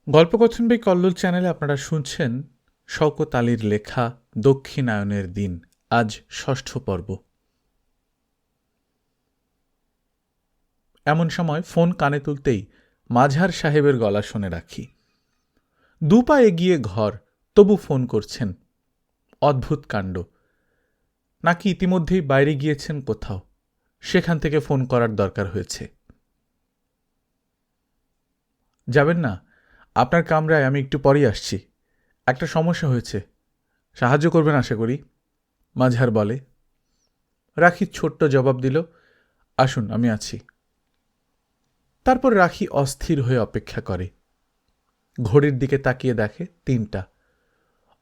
গল্পকথন by Kallol চ্যানেলে আপনারা শুনছেন শওকত আলীর লেখা দক্ষিণায়নের দিন। আজ ৬ষ্ঠ পর্ব। এমন সময় ফোন কানে তুলতেই মাঝার সাহেবের গলা শুনে রাখি। দুপা এগিয়ে ঘর, তবু ফোন করছেন। অদ্ভুত কাণ্ড। নাকি ইতিমধ্যেই বাইরে গিয়েছেন কোথাও, সেখান থেকে ফোন করার দরকার হয়েছে। যাবেন না? আপনার কামরায় আমি একটু পরেই আসছি। একটা সমস্যা হয়েছে, সাহায্য করবেন আশা করি, মাঝার বলে। রাখি ছোট্ট জবাব দিল, আসুন, আমি আছি। তারপর রাখি অস্থির হয়ে অপেক্ষা করে। ঘড়ির দিকে তাকিয়ে দেখে ৩টা।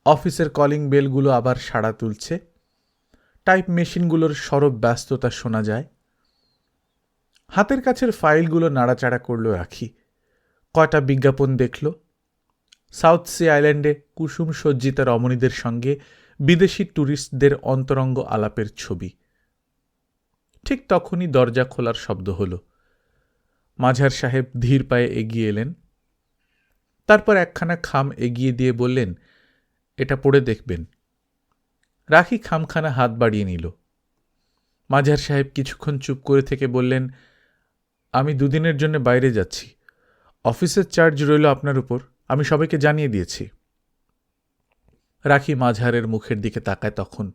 অফিসের কলিং বেলগুলো আবার সাড়া তুলছে। টাইপ মেশিনগুলোর সরব ব্যস্ততা শোনা যায়। হাতের কাছের ফাইলগুলো নাড়াচাড়া করল রাখি। কয়টা বিজ্ঞাপন দেখল। সাউথ সি আইল্যান্ডে কুসুম সজ্জিতা রমণীদের সঙ্গে বিদেশি ট্যুরিস্টদের অন্তরঙ্গ আলাপের ছবি। ঠিক তখনই দরজা খোলার শব্দ হল। মাঝার সাহেব ধীর পায়ে এগিয়ে এলেন। তারপর একখানা খাম এগিয়ে দিয়ে বললেন, এটা পড়ে দেখবেন। রাখি খামখানা হাত বাড়িয়ে নিল। মাঝার সাহেব কিছুক্ষণ চুপ করে থেকে বললেন, আমি ২ দিনের জন্য বাইরে যাচ্ছি। অফিসের চার্জ রইল আপনার উপর, আমি সবাইকে জানিয়ে দিয়েছি। রাখি মাঝারের মুখের দিকে তাকায় তখন।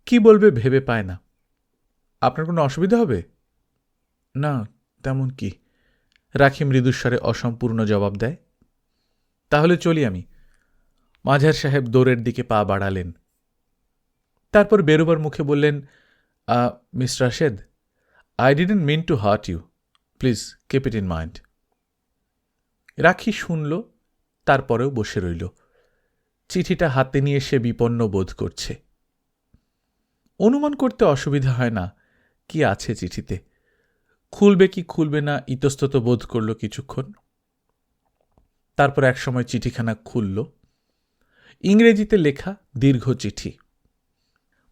কি বলবে ভেবে পায় না। আপনার কোনো অসুবিধা হবে? না, তেমন কি, রাখি মৃদুস্বরে অসম্পূর্ণ জবাব দেয়। তাহলে চলি আমি। মাঝার সাহেব দৌড়ের দিকে পা বাড়ালেন। তারপর বেরোবার মুখে বললেন, miss Rashed, I didn't mean to hurt you, please keep it in mind. Rakhi শুনল, তারপরেও বসে রইল। চিঠিটা হাতে নিয়ে সে বিপন্ন বোধ করছে। অনুমান করতে অসুবিধা হয় না কি আছে চিঠিতে। খুলবে কি খুলবে না ইতস্তত বোধ করল কিছুক্ষণ। তারপর একসময় চিঠিখানা খুলল। ইংরেজিতে লেখা দীর্ঘ চিঠি।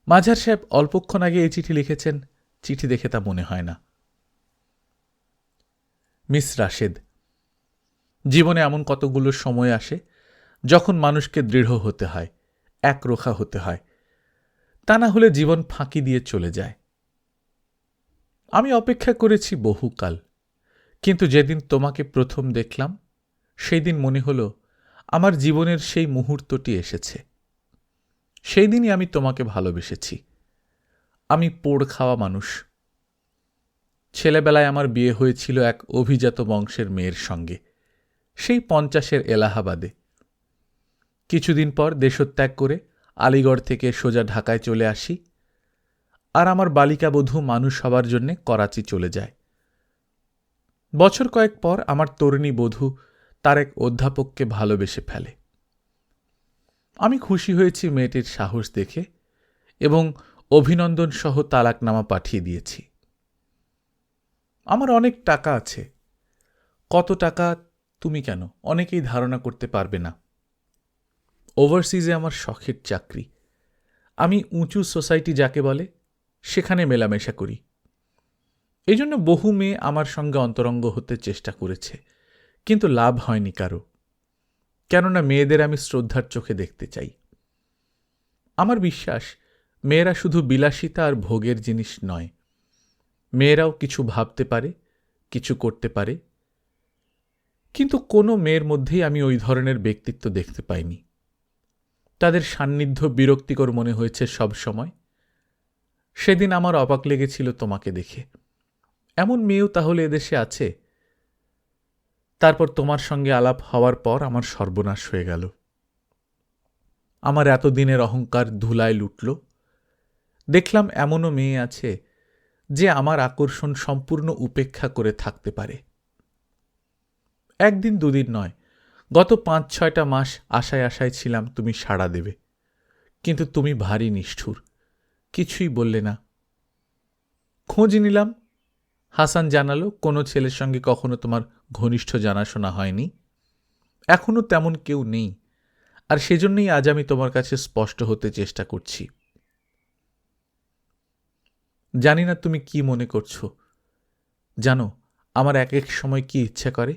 মাঝার সাহেব অল্পক্ষণ আগে এই চিঠি লিখেছেন, চিঠি দেখে তা মনে হয় না। মিস রাশেদ, জীবনে এমন কতগুলো সময় আসে যখন মানুষকে দৃঢ় হতে হয়, একরোখা হতে হয়, তা না হলে জীবন ফাঁকি দিয়ে চলে যায়। আমি অপেক্ষা করেছি বহুকাল, কিন্তু যেদিন তোমাকে প্রথম দেখলাম সেই দিন মনে হলো আমার জীবনের সেই মুহূর্তটি এসেছে। সেই দিনই আমি তোমাকে ভালোবেসেছি। আমি পোড় খাওয়া মানুষ। ছেলেবেলায় আমার বিয়ে হয়েছিল এক অভিজাত বংশের মেয়ের সঙ্গে, সেই ৫০-এর এলাহাবাদে। কিছুদিন পর দেশত্যাগ করে আলিগড় থেকে সোজা ঢাকায় চলে আসি, আর আমার বালিকাবধূ মানুষ হবার জন্যে করাচি চলে যায়। বছর কয়েক পর আমার তরুণী বধূ তার এক অধ্যাপককে ভালোবেসে ফেলে। আমি খুশি হয়েছি মেয়েটির সাহস দেখে এবং অভিনন্দন সহ তালাকনামা পাঠিয়ে দিয়েছি। আমার অনেক টাকা আছে। কত টাকা তুমি কেন, অনেকেই ধারণা করতে পারবে না। ওভারসিজে আমার শখের চাকরি। আমি উঁচু সোসাইটি যাকে বলে, সেখানে মেলামেশা করি। এই জন্য বহু মেয়ে আমার সঙ্গে অন্তরঙ্গ হতে চেষ্টা করেছে, কিন্তু লাভ হয়নি কারো। কেননা মেয়েদের আমি শ্রদ্ধার চোখে দেখতে চাই। আমার বিশ্বাস মেয়েরা শুধু বিলাসিতা আর ভোগের জিনিস নয়, মেয়েরাও কিছু ভাবতে পারে, কিছু করতে পারে। কিন্তু কোনো মেয়ের মধ্যেই আমি ওই ধরনের ব্যক্তিত্ব দেখতে পাইনি। তাদের সান্নিধ্য বিরক্তিকর মনে হয়েছে সব সময়। সেদিন আমার অবাক লেগেছিল তোমাকে দেখে। এমন মেয়েও তাহলে এদেশে আছে? তারপর তোমার সঙ্গে আলাপ হওয়ার পর আমার সর্বনাশ হয়ে গেল। আমার এতদিনের অহংকার ধুলায় লুটল। দেখলাম এমনও মেয়ে আছে যে আমার আকর্ষণ সম্পূর্ণ উপেক্ষা করে থাকতে পারে। একদিন দুদিন নয়, গত ৫-৬টা মাস আশায় আশায় ছিলাম তুমি সাড়া দেবে, কিন্তু তুমি ভারী নিষ্ঠুর, কিছুই বললে না। খোঁজ নিলাম, হাসান জানালো কোনো ছেলের সঙ্গে কখনো তোমার ঘনিষ্ঠ জানাশোনা হয়নি, এখনো তেমন কেউ নেই, আর সেজন্যই আজ আমি তোমার কাছে স্পষ্ট হতে চেষ্টা করছি। জানি না তুমি কি মনে করছো। জানো আমার এক এক সময় কি ইচ্ছে করে?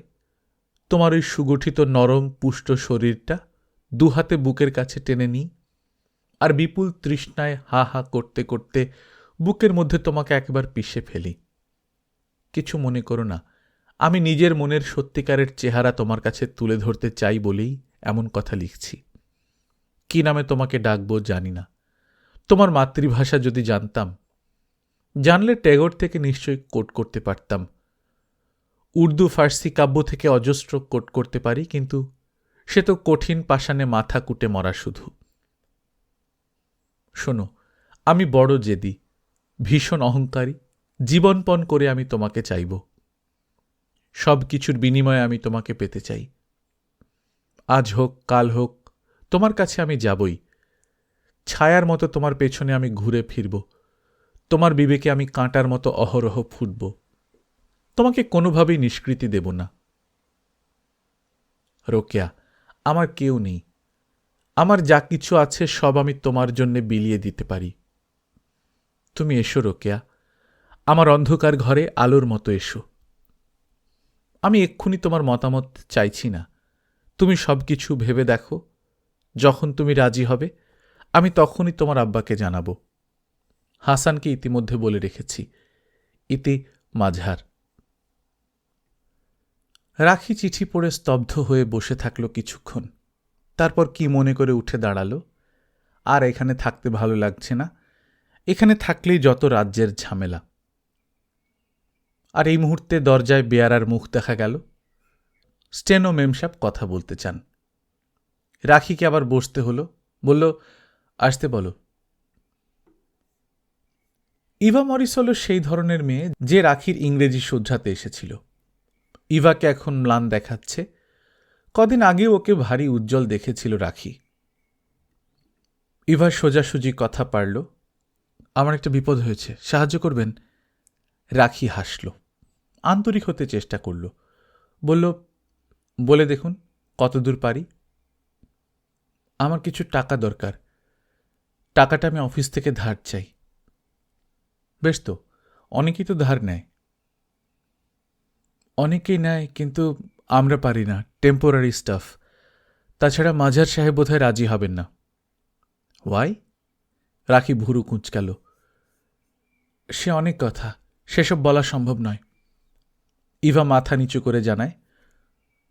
তোমার ওই সুগঠিত নরম পুষ্ট শরীরটা দুহাতে বুকের কাছে টেনে নিই, আর বিপুল তৃষ্ণায় হা হা করতে করতে বুকের মধ্যে তোমাকে একবার পিষে ফেলি। কিছু মনে করো না, আমি নিজের মনের সত্যিকারের চেহারা তোমার কাছে তুলে ধরতে চাই বলেই এমন কথা লিখছি। কি নামে তোমাকে ডাকবো জানি না। তোমার মাতৃভাষা যদি জানতাম, জানলে ট্যাগর থেকে নিশ্চয়ই কোট করতে পারতাম। উর্দু ফার্সি কাব্য থেকে অজস্র কোট করতে পারি, কিন্তু সে তো কঠিন পাষাণে মাথা কুটে মরা শুধু। শোনো, আমি বড় জেদি, ভীষণ অহংকারী। জীবনপণ করে আমি তোমাকে চাইব। সব কিছুর বিনিময়ে আমি তোমাকে পেতে চাই। আজ হোক কাল হোক তোমার কাছে আমি যাবই। ছায়ার মতো তোমার পেছনে আমি ঘুরে ফিরব। তোমার বিবেকে আমি কাঁটার মতো অহরহ ফুটব। তোমাকে কোনোভাবেই নিষ্কৃতি দেব না। রোকেয়া, আমার কেউ নেই। আমার যা কিছু আছে সব আমি তোমার জন্যে বিলিয়ে দিতে পারি। তুমি এসো রোকেয়া, আমার অন্ধকার ঘরে আলোর মতো এসো। আমি এক্ষুনি তোমার মতামত চাইছি না। তুমি সব কিছু ভেবে দেখো। যখন তুমি রাজি হবে আমি তখনই তোমার আব্বাকে জানাব। হাসানকে ইতিমধ্যে বলে রেখেছি। ইতি মাঝহার। রাখি চিঠি পড়ে স্তব্ধ হয়ে বসে থাকল কিছুক্ষণ। তারপর কি মনে করে উঠে দাঁড়ালো। আর এখানে থাকতে ভালো লাগছে না। এখানে থাকলেই যত রাজ্যের ঝামেলা। আর এই মুহূর্তে দরজায় বেয়ারার মুখ দেখা গেল। স্টেনো মেমসাব কথা বলতে চান। রাখিকে আবার বসতে হলো। বলল, আসতে বলো। ইভা মরিস হল সেই ধরনের মেয়ে যে রাখির ইংরেজি শুধরাতে এসেছিল। ইভাকে এখন ম্লান দেখাচ্ছে। কদিন আগেও ওকে ভারী উজ্জ্বল দেখেছিল রাখি। ইভা সোজাসুজি কথা পারল। আমার একটা বিপদ হয়েছে, সাহায্য করবেন? রাখি হাসল, আন্তরিক হতে চেষ্টা করল। বলল, বলে দেখুন কতদূর পারি। আমার কিছু টাকা দরকার। টাকাটা আমি অফিস থেকে ধার চাই। বেশ তো, অনেকেই তো ধার নেয়। অনেকেই নেয়, কিন্তু আমরা পারি না, টেম্পোরারি স্টাফ। তাছাড়া মাঝার সাহেব বোধহয় রাজি হবেন না। ওয়াই? রাখি ভুরু কুঁচকাল। সে অনেক কথা, সেসব বলা সম্ভব নয়। ইভা মাথা নিচু করে জানায়,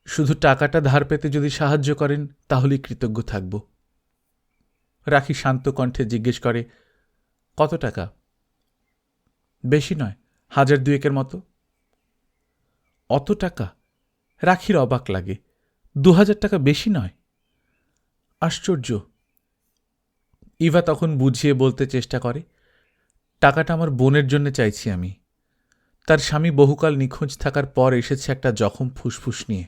শুধু টাকাটা ধার পেতে যদি সাহায্য করেন তাহলেই কৃতজ্ঞ থাকব। রাখি শান্ত কণ্ঠে জিজ্ঞেস করে, কত টাকা? বেশি নয়, 1000-2 মতো। অত টাকা? রাখির অবাক লাগে। 2000 টাকা বেশি নয়? আশ্চর্য। ইভা তখন বুঝিয়ে বলতে চেষ্টা করে, টাকাটা আমার বোনের জন্য চাইছি আমি। তার স্বামী বহুকাল নিখোঁজ থাকার পর এসেছে একটা জখম ফুসফুস নিয়ে।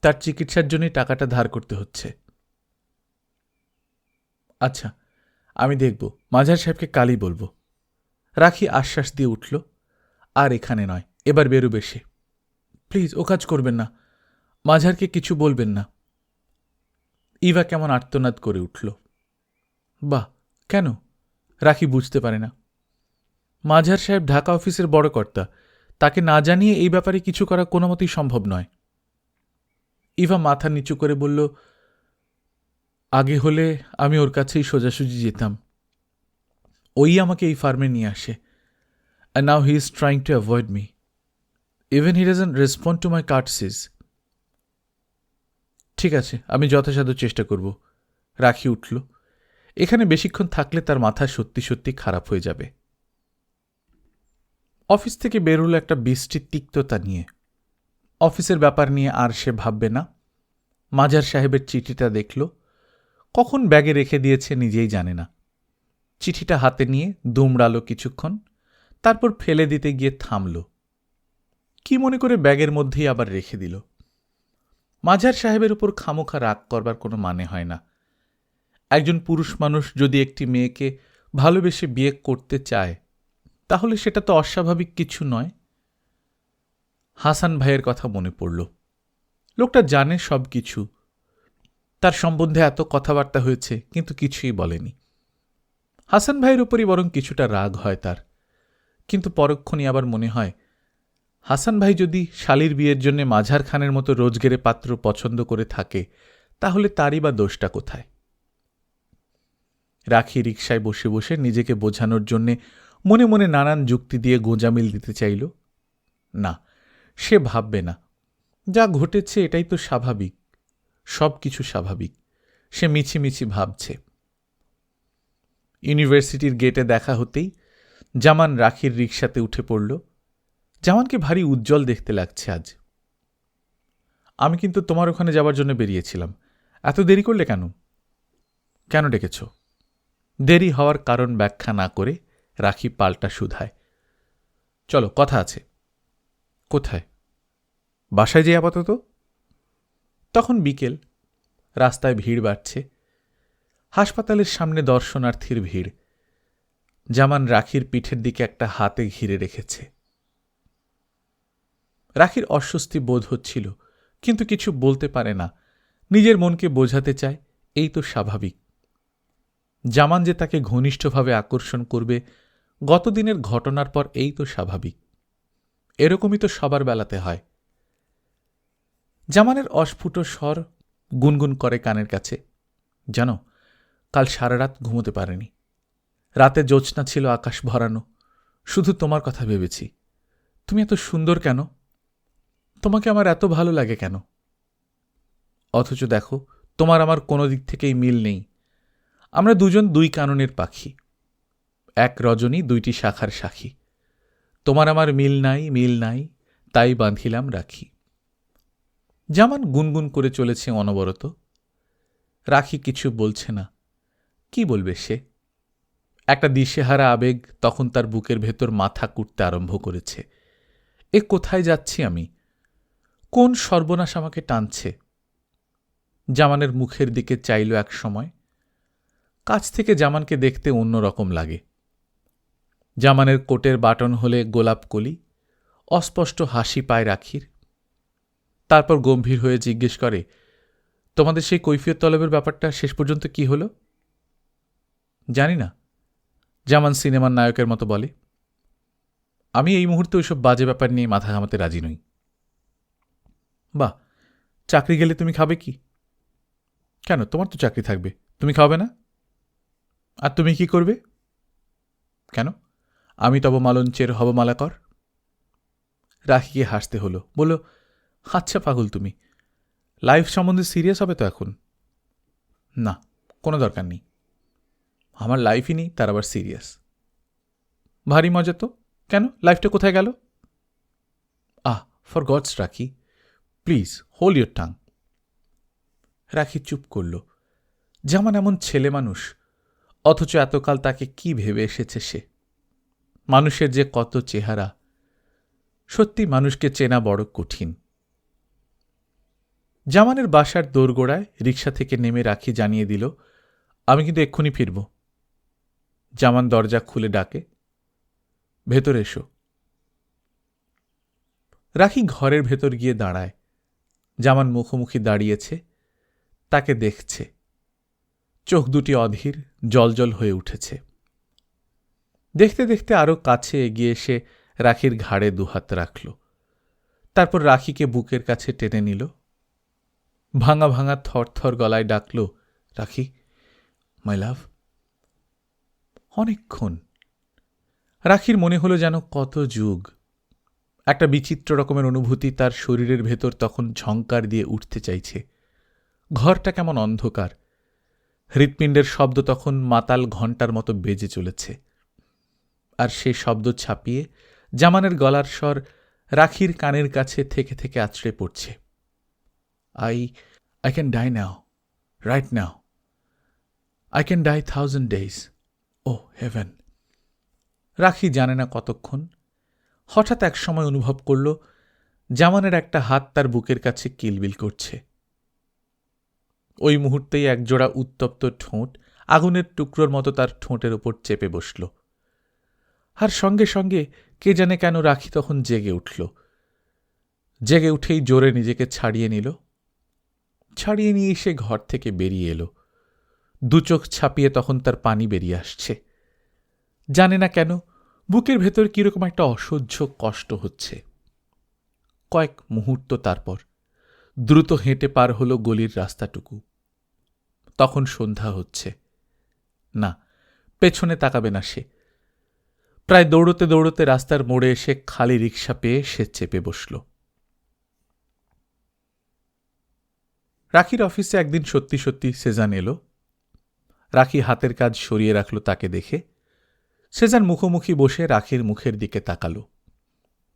তার চিকিৎসার জন্যই টাকাটা ধার করতে হচ্ছে। আচ্ছা, আমি দেখব, মাঝার সাহেবকে কালই বলবো। রাখি আশ্বাস দিয়ে উঠল। আর এখানে নয়, এবার বেরোবে সে। প্লিজ ও কাজ করবেন না, মাঝারকে কিছু বলবেন না। ইভা কেমন আর্তনাদ করে উঠল। বাহ, কেন? রাখি বুঝতে পারে না। মাঝার সাহেব ঢাকা অফিসের বড় কর্তা, তাকে না জানিয়ে এই ব্যাপারে কিছু করা কোনো মতেই সম্ভব নয়। ইভা মাথা নিচু করে বলল, আগে হলে আমি ওর কাছেই সোজাসুজি যেতাম। ওই আমাকে এই ফার্মে নিয়ে আসে। And now he is trying to avoid me. Even he doesn't respond to my courtesies. ঠিক আছে, আমি যথাসাধ্য চেষ্টা করব। রাখি উঠল। এখানে বেশিক্ষণ থাকলে তার মাথা সত্যি সত্যি খারাপ হয়ে যাবে। অফিস থেকে বের হলো একটা বৃষ্টির তিক্ততা নিয়ে। অফিসের ব্যাপার নিয়ে আর সে ভাববে না। মাঝার সাহেবের চিঠিটা দেখল। কখন ব্যাগে রেখে দিয়েছে নিজেই জানে না। চিঠিটা হাতে নিয়ে দুমড়ালো কিছুক্ষণ, তারপর ফেলে দিতে গিয়ে থামল। কি মনে করে ব্যাগের মধ্যেই আবার রেখে দিল। মাঝার সাহেবের উপর খামোখা রাগ করবার কোনো মানে হয় না। একজন পুরুষ মানুষ যদি একটি মেয়েকে ভালোবেসে বিয়ে করতে চায়, তাহলে সেটা তো অস্বাভাবিক কিছু নয়। হাসান ভাইয়ের কথা মনে পড়ল। লোকটা জানে সব কিছু। তার সম্বন্ধে এত কথাবার্তা হয়েছে, কিন্তু কিছুই বলেনি। হাসান ভাইয়ের উপরই বরং কিছুটা রাগ হয় তার। কিন্তু পরক্ষণই আবার মনে হয়, হাসান ভাই যদি শালির বিয়ের জন্য মাঝার খানের মতো রোজগেরে পাত্র পছন্দ করে থাকে তাহলে তারই বা দোষটা কোথায়? রাখি রিকশায় বসে বসে নিজেকে বোঝানোর জন্যে মনে মনে নানান যুক্তি দিয়ে গোঁজামিল দিতে চাইল। না, সে ভাববে না। যা ঘটেছে এটাই তো স্বাভাবিক, সব কিছু স্বাভাবিক। সে মিছিমিছি ভাবছে। ইউনিভার্সিটির গেটে দেখা হতেই জামান রাখির রিকশাতে উঠে পড়ল। জামানকে ভারী উজ্জ্বল দেখতে লাগছে আজ। আমি কিন্তু তোমার ওখানে যাবার জন্য বেরিয়েছিলাম। এত দেরি করলে কেন? কেন ডেকেছ? দেরি হওয়ার কারণ ব্যাখ্যা না করে রাখি পাল্টা শুধায়। চলো, কথা আছে। কোথায়? বাসায় যে আপাতত। তখন বিকেল, রাস্তায় ভিড় বাড়ছে। হাসপাতালের সামনে দর্শনার্থীর ভিড়। জামান রাখির পিঠের দিকে একটা হাতে ঘিরে রেখেছে। রাখির অস্বস্তি বোধ হচ্ছিল, কিন্তু কিছু বলতে পারে না। নিজের মনকে বোঝাতে চায় এই তো স্বাভাবিক। জামান যে তাকে ঘনিষ্ঠভাবে আকর্ষণ করবে গতদিনের ঘটনার পর এই তো স্বাভাবিক। এরকমই তো সবার বেলাতে হয়। জামানের অস্ফুট স্বর গুনগুন করে কানের কাছে। জানো, কাল সারা রাত ঘুমোতে পারেনি। রাতে জ্যোৎস্না ছিল আকাশ ভরানো। শুধু তোমার কথা ভেবেছি। তুমি এত সুন্দর কেন? তোমাকে আমার এত ভালো লাগে কেন? অথচ দেখো, তোমার আমার কোনো দিক থেকেই মিল নেই। আমরা দুজন দুই কাননের পাখি, এক রজনী দুইটি শাখার সাক্ষী। তোমার আমার মিল নাই, মিল নাই, তাই বাঁধিলাম রাখি। জামান গুনগুন করে চলেছে অনবরত। রাখি কিছু বলছে না। কি বলবে সে? একটা দিশেহারা আবেগ তখন তার বুকের ভেতর মাথা কুটতে আরম্ভ করেছে। এ কোথায় যাচ্ছি আমি? কোন সর্বনাশ আমাকে টানছে? জামানের মুখের দিকে চাইল এক সময়। কাছ থেকে জামানকে দেখতে অন্যরকম লাগে। জামানের কোটের বাটন হলে গোলাপ কলি, অস্পষ্ট হাসি পায় রাখির। তারপর গম্ভীর হয়ে জিজ্ঞেস করে, তোমাদের সেই কৈফিয়ত তলবের ব্যাপারটা শেষ পর্যন্ত কি হল? জানি না, জামান সিনেমার নায়কের মতো বলে। আমি এই মুহূর্তে ওইসব বাজে ব্যাপার নিয়ে মাথা ঘামাতে রাজি নই। বাহ, চাকরি গেলে তুমি খাবে কি? কেন, তোমার তো চাকরি থাকবে, তুমি খাবে না? আর তুমি কি করবে? কেন, আমি তব মালঞ্চের হবমালাকর। রাখিকে হাসতে হলো। বলল, আচ্ছা পাগল তুমি, লাইফ সম্বন্ধে সিরিয়াস হবে তো এখন? না, কোনো দরকার নেই। আমার লাইফই নেই, তার আবার সিরিয়াস? ভারী মজা তো। কেন, লাইফটা কোথায় গেল? আহ, ফর গডস রাখি, প্লিজ হোল্ড ইয়োর টাং। রাখি চুপ করল। যেমন এমন ছেলে মানুষ, অথচ এতকাল তাকে কি ভেবে এসেছে সে? মানুষের যে কত চেহারা, সত্যি মানুষকে চেনা বড় কঠিন। জামানের বাসার দোরগোড়ায় রিকশা থেকে নেমে রাখি জানিয়ে দিল, আমি কিন্তু এক্ষুনি ফিরব। জামান দরজা খুলে ডাকে, ভেতরে এসো। রাখি ঘরের ভেতর গিয়ে দাঁড়ায়। জামান মুখোমুখি দাঁড়িয়েছে, তাকে দেখছে। চোখ দুটি অধীর, জলজল হয়ে উঠেছে। দেখতে দেখতে আরও কাছে এগিয়ে এসে রাখির ঘাড়ে দুহাত রাখল। তারপর রাখিকে বুকের কাছে টেনে নিল। ভাঙা ভাঙা থরথর গলায় ডাকল, রাখি, মাই লাভ। অনেকক্ষণ। রাখির মনে হলো যেন কত যুগ। একটা বিচিত্র রকমের অনুভূতি তার শরীরের ভেতর তখন ঝংকার দিয়ে উঠতে চাইছে। ঘরটা কেমন অন্ধকার। হৃৎপিণ্ডের শব্দ তখন মাতাল ঘণ্টার মতো বেজে চলেছে। আর সে শব্দ ছাপিয়ে জামানের গলার স্বর রাখির কানের কাছে থেকে থেকে আছড়ে পড়ছে। I can die now, right now. I can die 1,000 days. Oh, heaven. রাখি জানে না কতক্ষণ। হঠাৎ এক সময় অনুভব করল জামানের একটা হাত তার বুকের কাছে কিলবিল করছে। ওই মুহূর্তেই একজোড়া উত্তপ্ত ঠোঁট আগুনের টুকরোর মতো তার ঠোঁটের ওপর চেপে বসল। আর সঙ্গে সঙ্গে কে জানে কেন রাখি তখন জেগে উঠল। জেগে উঠেই জোরে নিজেকে ছাড়িয়ে নিল। ছাড়িয়ে নিয়ে সে ঘর থেকে বেরিয়ে এলো। দু চোখ ছাপিয়ে তখন তার পানি বেরিয়ে আসছে। জানে না কেন বুকের ভেতর কিরকম একটা অসহ্য কষ্ট হচ্ছে। কয়েক মুহূর্ত তারপর দ্রুত হেঁটে পার হল গলির রাস্তাটুকু। তখন সন্ধ্যা হচ্ছে। না, পেছনে তাকাবে না সে। প্রায় দৌড়তে দৌড়তে রাস্তার মোড়ে এসে খালি রিকশা পেয়ে সে চেপে বসল। রাখির অফিসে একদিন সত্যি সত্যি সেজান এলো। রাখি হাতের কাজ সরিয়ে রাখল তাকে দেখে। সেজান মুখোমুখি বসে রাখির মুখের দিকে তাকাল।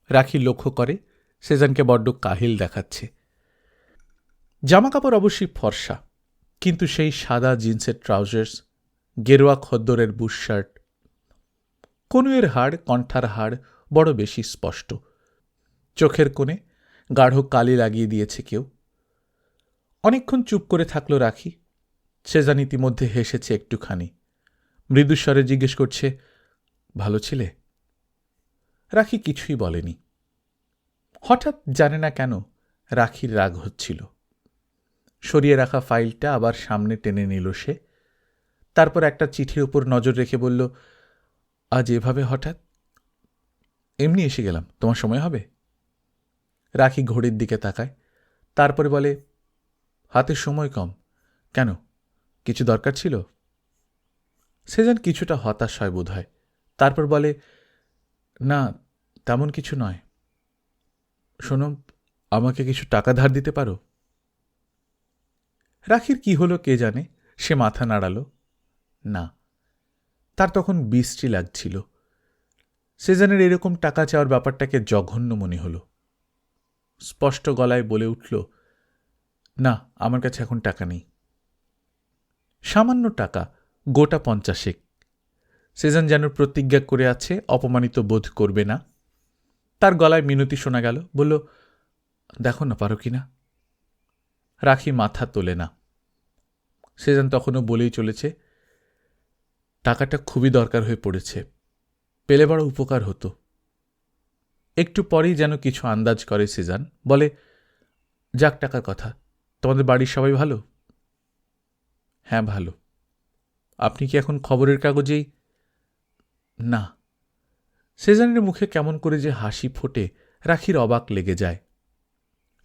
রাখি লক্ষ্য করে সেজানকে বড্ড কাহিল দেখাচ্ছে। জামাকাপড় অবশ্যই ফর্সা, কিন্তু সেই সাদা জিন্সের ট্রাউজার্স, গেরুয়া খদ্দরের বুশ শার্ট, কনুয়ের হাড়, কণ্ঠার হাড় বড় বেশি স্পষ্ট। চোখের কোণে গাঢ় কালি লাগিয়ে দিয়েছে কেউ। অনেকক্ষণ চুপ করে থাকল রাখি। সেজান ইতিমধ্যে হেসেছে একটুখানি। মৃদুস্বরে জিজ্ঞেস করছে, ভালো ছিলে? রাখি কিছুই বলেনি। হঠাৎ জানে না কেন রাখির রাগ হচ্ছিল। সরিয়ে রাখা ফাইলটা আবার সামনে টেনে নিল সে। তারপর একটা চিঠির উপর নজর রেখে বলল, আজ এভাবে হঠাৎ? এমনি এসে গেলাম, তোমার সময় হবে? রাখি ঘড়ির দিকে তাকায়, তারপরে বলে, হাতে সময় কম কেন, কিছু দরকার ছিল? সেজান কিছুটা হতাশ হয় বোধ হয়। তারপর বলে, না তেমন কিছু নয়। শোনো, আমাকে কিছু টাকা ধার দিতে পারো? রাখির কি হলো কে জানে, সে মাথা নাড়াল। না। তার তখন বিশ্রী লাগছিল। সেজানের এরকম টাকা চাওয়ার ব্যাপারটাকে জঘন্য মনে হল। স্পষ্ট গলায় বলে উঠল, না, আমার কাছে এখন টাকা নেই। সামান্য টাকা, গোটা 50। সেজান যেন প্রতিজ্ঞা করে আছে অপমানিত বোধ করবে না। তার গলায় মিনতি শোনা গেল। বলল, দেখো না পারো কিনা। রাখি মাথা তোলে না। সেজান তখনও বলেই চলেছে, টাকাটা খুবই দরকার হয়ে পড়েছে, পেলে বড় উপকার হতো। একটু পরেই যেন কিছু আন্দাজ করে সেজান। বলে, যাক টাকার কথা, তোমাদের বাড়ির সবাই ভালো? হ্যাঁ ভালো। আপনি কি এখন খবরের কাগজেই? না। সেজানের মুখে কেমন করে যে হাসি ফোটে, রাখির অবাক লেগে যায়।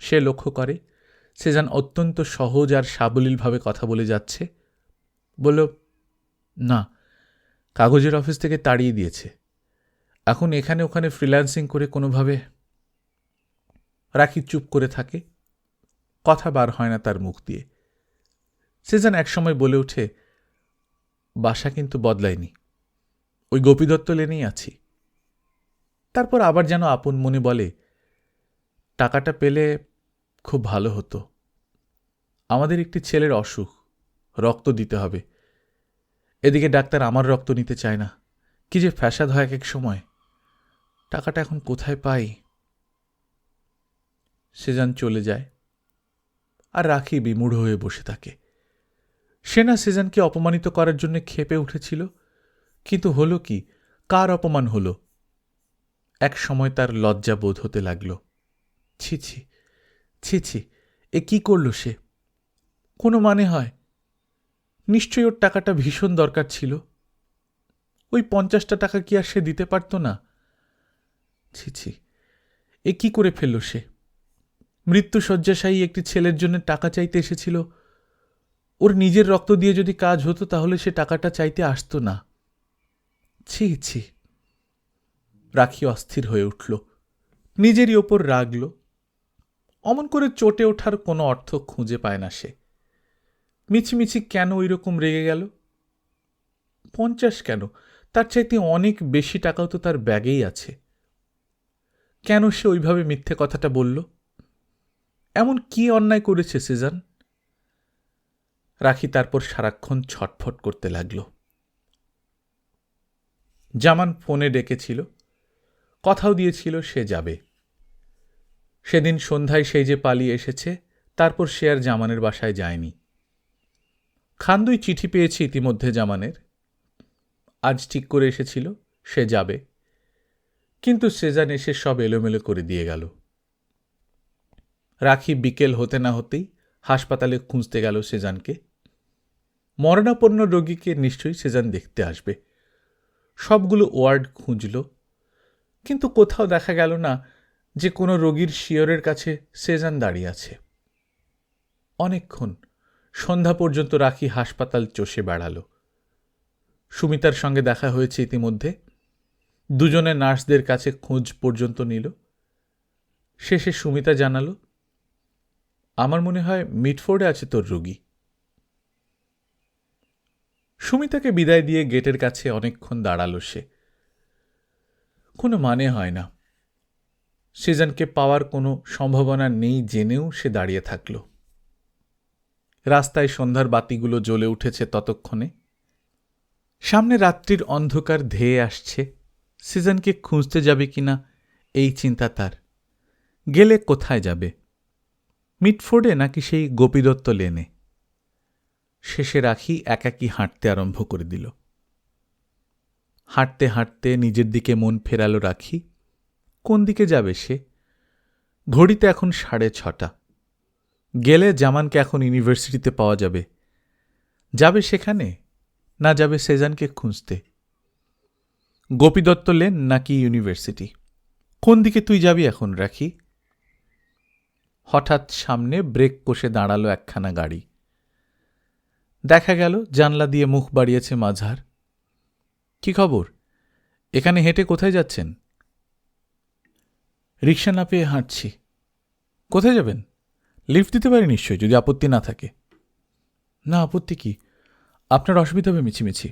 সে লক্ষ্য করে সেজান অত্যন্ত সহজ আর সাবলীলভাবে কথা বলে যাচ্ছে। বলল, না, কাগজের অফিস থেকে তাড়িয়ে দিয়েছে, এখন এখানে ওখানে ফ্রিল্যান্সিং করে কোনোভাবে। রাখি চুপ করে থাকে, কথা বার হয় না তার মুখ দিয়ে। সেজান একসময় বলে ওঠে, বাসা কিন্তু বদলায়নি, ওই গোপীদত্ত লেনেই আছি। তারপর আবার যেন আপন মনে বলে, টাকাটা পেলে খুব ভালো হতো। আমাদের একটি ছেলের অসুখ, রক্ত দিতে হবে। এদিকে ডাক্তার আমার রক্ত নিতে চায় না। কি যে ফ্যাসাদ হয় এক সময়। টাকাটা এখন কোথায় পাই? সেজান চলে যায়, আর রাখি বিমূঢ় হয়ে বসে থাকে। সে না সেজানকে অপমানিত করার জন্য ক্ষেপে উঠেছিল, কিন্তু হলো কি, কার অপমান হলো? এক সময় তার লজ্জা বোধ হতে লাগল। ছি ছি ছি ছি, এ কি করল সে? কোনো মানে হয়? নিশ্চয়ই ওর টাকাটা ভীষণ দরকার ছিল। ওই 50টা টাকা কি আর সে দিতে পারত না? ছি ছি, এ কি করে ফেলল সে? মৃত্যুশয্যাশায়ী একটি ছেলের জন্য টাকা চাইতে এসেছিল। ওর নিজের রক্ত দিয়ে যদি কাজ হতো তাহলে সে টাকাটা চাইতে আসত না। ছি ছি। রাখি অস্থির হয়ে উঠল, নিজেরই ওপর রাগল। অমন করে চটে ওঠার কোনো অর্থ খুঁজে পায় না সে। মিছিমিছি কেন ওই রকম রেগে গেল? 50 কেন, তার চাইতে অনেক বেশি টাকাও তো তার ব্যাগেই আছে। কেন সে ওইভাবে মিথ্যে কথাটা বলল? এমন কি অন্যায় করেছে সেজান? রাখি তারপর সারাক্ষণ ছটফট করতে লাগল। জামান ফোনে ডেকেছিল, কথাও দিয়েছিল সে যাবে। সেদিন সন্ধ্যায় সেই যে পালিয়ে এসেছে, তারপর সে আর জামানের বাসায় যায়নি। খান্দুই চিঠি পেয়েছে ইতিমধ্যে জামানের। আজ ঠিক করে এসেছিল সে যাবে, কিন্তু সেজান এসে সব এলোমেলো করে দিয়ে গেল। রাখি বিকেল হতে না হতেই হাসপাতালে খুঁজতে গেল সেজানকে। মরণাপন্ন রোগীকে নিশ্চয়ই সেজান দেখতে আসবে। সবগুলো ওয়ার্ড খুঁজল, কিন্তু কোথাও দেখা গেল না যে কোনো রোগীর শিয়রের কাছে সেজান দাঁড়িয়ে আছে। অনেকক্ষণ, সন্ধ্যা পর্যন্ত রাখি হাসপাতাল চষে বেড়াল। সুমিতার সঙ্গে দেখা হয়েছে ইতিমধ্যে, দুজনে নার্সদের কাছে খোঁজ পর্যন্ত নিল। শেষে সুমিতা জানালো, আমার মনে হয় মিটফোর্ডে আছে তোর রোগী। সুমিতাকে বিদায় দিয়ে গেটের কাছে অনেকক্ষণ দাঁড়ালো সে। কোনো মানে হয় না, সেজানকে পাওয়ার কোনো সম্ভাবনা নেই জেনেও সে দাঁড়িয়ে থাকল। রাস্তায় সন্ধ্যার বাতিগুলো জ্বলে উঠেছে ততক্ষণে। সামনে রাত্রির অন্ধকার ধেয়ে আসছে। সেজানকে খুঁজতে যাবে কিনা এই চিন্তা তার। গেলে কোথায় যাবে? মিটফোর্ডে নাকি সেই গোপীদত্ত লেনে? শেষে রাখি একাকী হাঁটতে আরম্ভ করে দিল। হাঁটতে হাঁটতে নিজের দিকে মন ফেরালো রাখি। কোন দিকে যাবে সে? ঘড়িতে এখন 6:30। গেলে জামানকে এখন ইউনিভার্সিটিতে পাওয়া যাবে। যাবে সেখানে, না যাবে সেজানকে খুঁজতে? গোপীদত্ত লেন নাকি ইউনিভার্সিটি? কোন দিকে তুই যাবি এখন রাখি? হঠাৎ সামনে ব্রেক কষে দাঁড়ালো একখানা গাড়ি। দেখা গেল জানলা দিয়ে মুখ বাড়িয়েছে মাঝার। কি খবর? এখানে হেঁটে কোথায় যাচ্ছেন? রিকশা না পেয়ে হাঁটছি। কোথায় যাবেন? লিফট দিতে পারি নিশ্চয়ই, যদি আপত্তি না থাকে। না, আপত্তি কি? আপনার অসুবিধা হবে মিছিমিছি।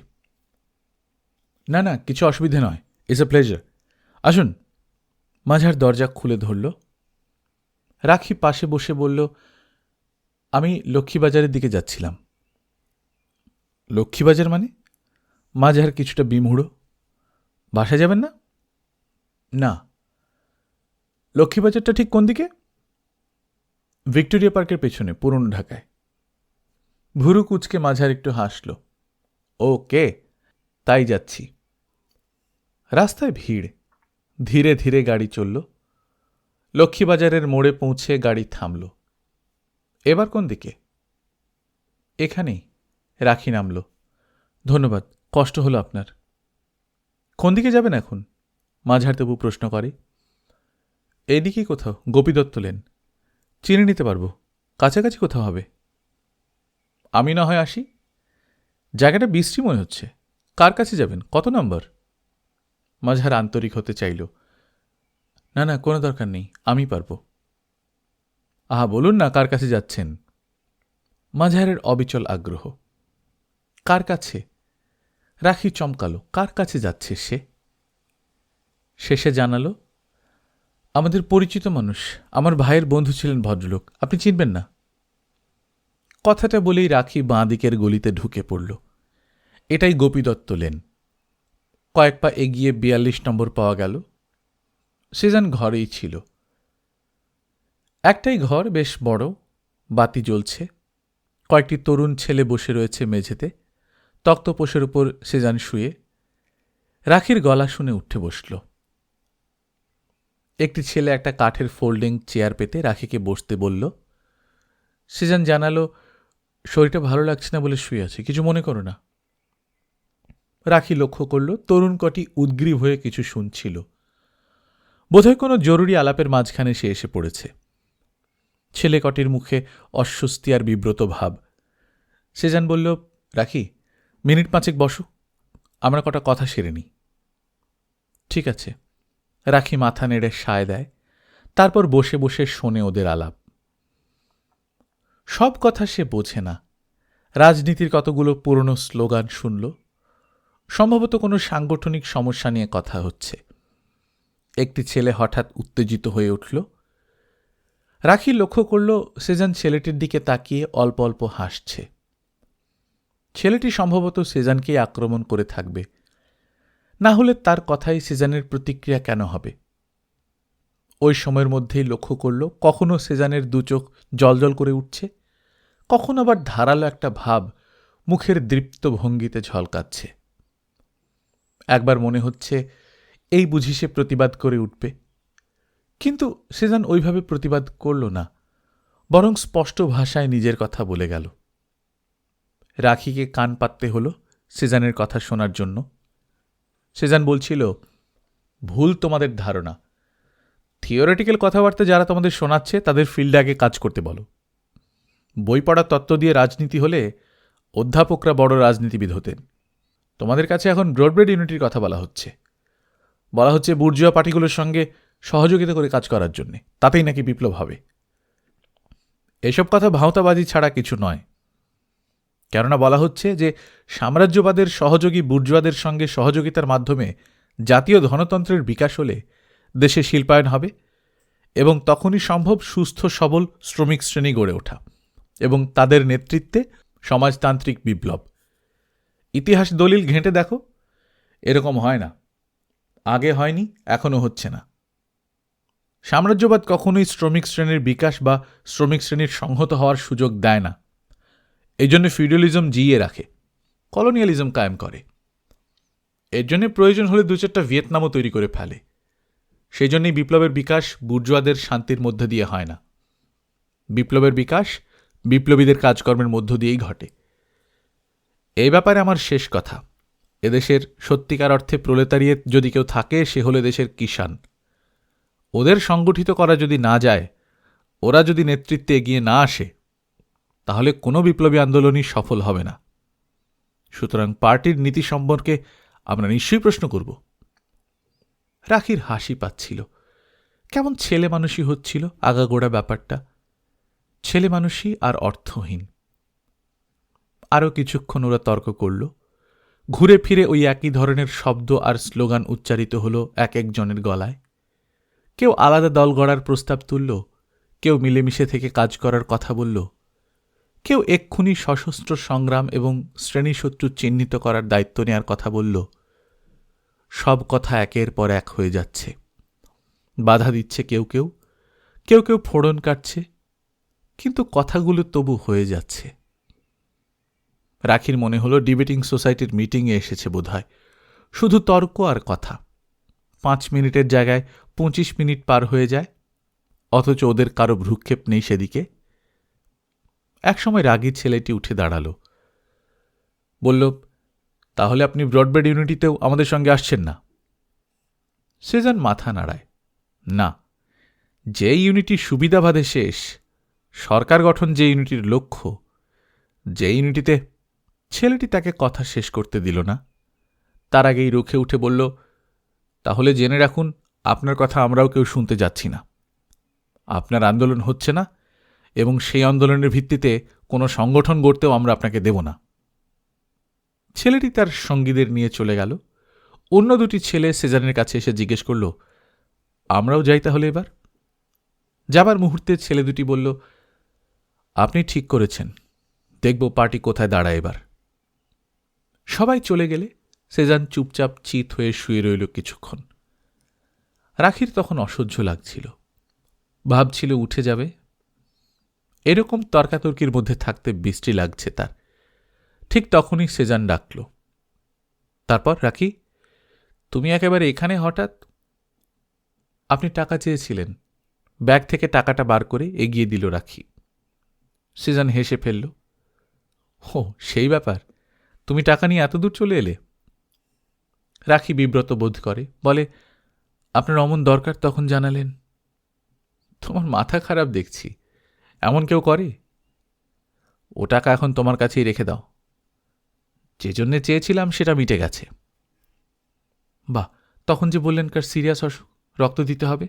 না না, কিছু অসুবিধে নয়, ইটস এ প্লেজার। আসুন। মাঝার দরজা খুলে ধরল। রাখি পাশে বসে বলল, আমি লক্ষ্মীবাজারের দিকে যাচ্ছিলাম। লক্ষ্মীবাজার মানে? মাঝার কিছুটা বিমূঢ়। বাসায় যাবেন না? না। লক্ষ্মীবাজারটা ঠিক কোন দিকে? ভিক্টোরিয়া পার্কের পেছনে, পুরনো ঢাকায়। ভুরু কুচকে মাঝার একটু হাসল। ওকে, তাই যাচ্ছি। রাস্তায় ভিড়। ধীরে ধীরে গাড়ি চলল। লক্ষ্মীবাজারের মোড়ে পৌঁছে গাড়ি থামল। এবার কোন দিকে? এখানেই। রাখি নামল। ধন্যবাদ, কষ্ট হলো আপনার। কোন দিকে যাবেন এখন? মাঝার তবু প্রশ্ন করে। এইদিকেই কোথাও, গোপীদত্ত লেন। চিনে নিতে পারবো, কাছাকাছি কোথাও হবে। আমি না হয় আসি। জায়গাটা বিশ্রী মনে হচ্ছে। কার কাছে যাবেন? কত নম্বর? মাঝার আন্তরিক হতে চাইল। না না, কোনো দরকার নেই, আমি পারব। আহা, বলুন না কার কাছে যাচ্ছেন। মাঝারের অবিচল আগ্রহ। কার কাছে? রাখি চমকালো। কার কাছে যাচ্ছে সে? শেষে জানালো, আমাদের পরিচিত মানুষ, আমার ভাইয়ের বন্ধু ছিলেন ভদ্রলোক, আপনি চিনবেন না। কথাটা বলেই রাখি বাঁ দিকের গলিতে ঢুকে পড়ল। এটাই গোপীদত্ত লেন। কয়েক পা এগিয়ে 42 নম্বর পাওয়া গেল। সেজান ঘরেই ছিল। একটাই ঘর, বেশ বড়। বাতি জ্বলছে। কয়েকটি তরুণ ছেলে বসে রয়েছে মেঝেতে। তক্তপোষের উপর সেজান শুয়ে। রাখির গলা শুনে উঠে বসল। একটি ছেলে একটা কাঠের ফোল্ডিং চেয়ার পেতে রাখিকে বসতে বলল। সেজান জানালো, শরীরটা ভালো লাগছে না বলে শুয়ে আছে, কিছু মনে করো না। রাখি লক্ষ্য করল তরুণ কটি উদ্গ্রীব হয়ে কিছু শুনছিল। বোধহয় কোনো জরুরি আলাপের মাঝখানে সে এসে পড়েছে। ছেলে কটির মুখে অস্বস্তি আর বিব্রত ভাব। সেজান বলল, রাখি, মিনিট 5 বসো, আমরা কটা কথা সেরে নি। ঠিক আছে। রাখি মাথা নেড়ে সায় দেয়। তারপর বসে বসে শোনে ওদের আলাপ। সব কথা সে বোঝে না। রাজনীতির কতগুলো পুরনো স্লোগান শুনল। সম্ভবত কোনো সাংগঠনিক সমস্যা নিয়ে কথা হচ্ছে। একটি ছেলে হঠাৎ উত্তেজিত হয়ে উঠল। রাখি লক্ষ্য করল সেজান ছেলেটির দিকে তাকিয়ে অল্প অল্প হাসছে। ছেলেটি সম্ভবত সেজানকেই আক্রমণ করে থাকবে, না হলে তার কথাই সেজানের প্রতিক্রিয়া কেন হবে? ওই সময়ের মধ্যেই লক্ষ্য করল কখনো সেজানের দুচোখ জলজল করে উঠছে, কখন আবার ধারালো একটা ভাব মুখের দৃপ্ত ভঙ্গিতে ঝলকাচ্ছে। একবার মনে হচ্ছে এই বুঝি সে প্রতিবাদ করে উঠবে, কিন্তু সেজান ওইভাবে প্রতিবাদ করল না, বরং স্পষ্ট ভাষায় নিজের কথা বলে গেল। রাখিকে কান পাততে হলো সেজানের কথা শোনার জন্য। সেজান বলছিল, ভুল তোমাদের ধারণা, থিওরিটিক্যাল কথাবার্তা যারা তোমাদের শোনাচ্ছে তাদের ফিল্ডে আগে কাজ করতে বলো। বই পড়ার তত্ত্ব দিয়ে রাজনীতি হলে অধ্যাপকরা বড় রাজনীতিবিদ হতেন। তোমাদের কাছে এখন ব্রডব্রেড ইউনিটির কথা বলা হচ্ছে বুর্জুয়া পার্টিগুলোর সঙ্গে সহযোগিতা করে কাজ করার জন্যে, তাতেই নাকি বিপ্লব হবে। এসব কথা ভাঁওতাবাজি ছাড়া কিছু নয়। কেননা বলা হচ্ছে যে সাম্রাজ্যবাদের সহযোগী বুর্জুয়াদের সঙ্গে সহযোগিতার মাধ্যমে জাতীয় ধনতন্ত্রের বিকাশ হলে দেশে শিল্পায়ন হবে এবং তখনই সম্ভব সুস্থ সবল শ্রমিক শ্রেণী গড়ে ওঠা এবং তাদের নেতৃত্বে সমাজতান্ত্রিক বিপ্লব। ইতিহাস দলিল ঘেঁটে দেখো, এরকম হয় না, আগে হয়নি, এখনও হচ্ছে না। সাম্রাজ্যবাদ কখনোই শ্রমিক শ্রেণীর বিকাশ বা শ্রমিক শ্রেণীর সংহত হওয়ার সুযোগ দেয় না। এই জন্য ফিউডালিজম জিইয়ে রাখে, কলোনিয়ালিজম কায়েম করে। এর জন্য প্রয়োজন হলে 2-4টা ভিয়েতনামও তৈরি করে ফেলে। সেই জন্যই বিপ্লবের বিকাশ বুর্জুয়াদের শান্তির মধ্য দিয়ে হয় না। বিপ্লবের বিকাশ বিপ্লবীদের কাজকর্মের মধ্য দিয়েই ঘটে। এই ব্যাপারে আমার শেষ কথা, এদেশের সত্যিকার অর্থে প্রলেতারিয়েত যদি কেউ থাকে সে হলো দেশের কিষাণ। ওদের সংগঠিত করা যদি না যায়, ওরা যদি নেতৃত্বে এগিয়ে না আসে, তাহলে কোনো বিপ্লবী আন্দোলনই সফল হবে না। সুতরাং পার্টির নীতি সম্পর্কে আমরা নিশ্চয়ই প্রশ্ন করব। রাখির হাসি পাচ্ছিল, কেমন ছেলে মানুষই হচ্ছিল আগাগোড়া ব্যাপারটা, ছেলে মানুষই আর অর্থহীন। আরও কিছুক্ষণ ওরা তর্ক করল। ঘুরে ফিরে ওই একই ধরনের শব্দ আর স্লোগান উচ্চারিত হলো এক একজনের গলায়। কেউ আলাদা দল গড়ার প্রস্তাব তুলল, কেউ মিলেমিশে থেকে কাজ করার কথা বলল, কেউ এক্ষুনি সশস্ত্র সংগ্রাম এবং শ্রেণীশত্রু চিহ্নিত করার দায়িত্ব নেওয়ার কথা বলল। সব কথা একের পর এক হয়ে যাচ্ছে। বাধা দিচ্ছে কেউ কেউ, কেউ কেউ ফোড়ন কাটছে, কিন্তু কথাগুলো তবু হয়ে যাচ্ছে। রাখির মনে হলো ডিবেটিং সোসাইটির মিটিংয়ে এসেছে বোধহয়। শুধু তর্ক আর কথা। 5 মিনিটের জায়গায় 25 মিনিট পার হয়ে যায়, অথচ ওদের কারো ভ্রুক্ষেপ নেই সেদিকে। একসময় রাগী ছেলেটি উঠে দাঁড়াল, বলল, তাহলে আপনি ব্রডব্রেড ইউনিটিতেও আমাদের সঙ্গে আসছেন না? সেজান মাথা নাড়ায়, না, যে ইউনিটি সুবিধাবাদে শেষ, সরকার গঠন যে ইউনিটির লক্ষ্য, যে ইউনিটিতে। ছেলেটি তাকে কথা শেষ করতে দিল না। তার আগেই রুখে উঠে বলল, তাহলে জেনে রাখুন, আপনার কথা আমরাও কেউ শুনতে যাচ্ছি না। আপনার আন্দোলন হচ্ছে না এবং সেই আন্দোলনের ভিত্তিতে কোনো সংগঠন গড়তেও আমরা আপনাকে দেব না। ছেলেটি তার সঙ্গীদের নিয়ে চলে গেল। অন্য 2টি ছেলে সেজানের কাছে এসে জিজ্ঞেস করল, আমরাও যাই তাহলে এবার? যাবার মুহূর্তে ছেলে 2টি বলল, আপনি ঠিক করেছেন, দেখব পার্টি কোথায় দাঁড়ায় এবার। সবাই চলে গেলে সেজান চুপচাপ চিত হয়ে শুয়ে রইল কিছুক্ষণ। রাখির তখন অসহ্য লাগছিল, ভাবছিল উঠে যাবে। এরকম তর্কাতর্কির মধ্যে থাকতে বৃষ্টি লাগছে তার। ঠিক তখনই সেজান ডাকল, তারপর রাখি, তুমি একেবারে এখানে হঠাৎ? আপনি টাকা চেয়েছিলেন। ব্যাগ থেকে টাকাটা বার করে এগিয়ে দিল রাখি। সেজান হেসে ফেলল, ও সেই ব্যাপার, তুমি টাকা নিয়ে এত দূর চলে এলে? রাখি বিব্রত বোধ করে, বলে, আপনার অমন দরকার তখন জানালেন। তোমার মাথা খারাপ দেখছি, এমন কেউ করে? ও টাকা এখন তোমার কাছেই রেখে দাও। যে জন্যে চেয়েছিলাম সেটা মিটে গেছে। বাহ, তখন যে বললেন কার সিরিয়াস অসুখ, রক্ত দিতে হবে?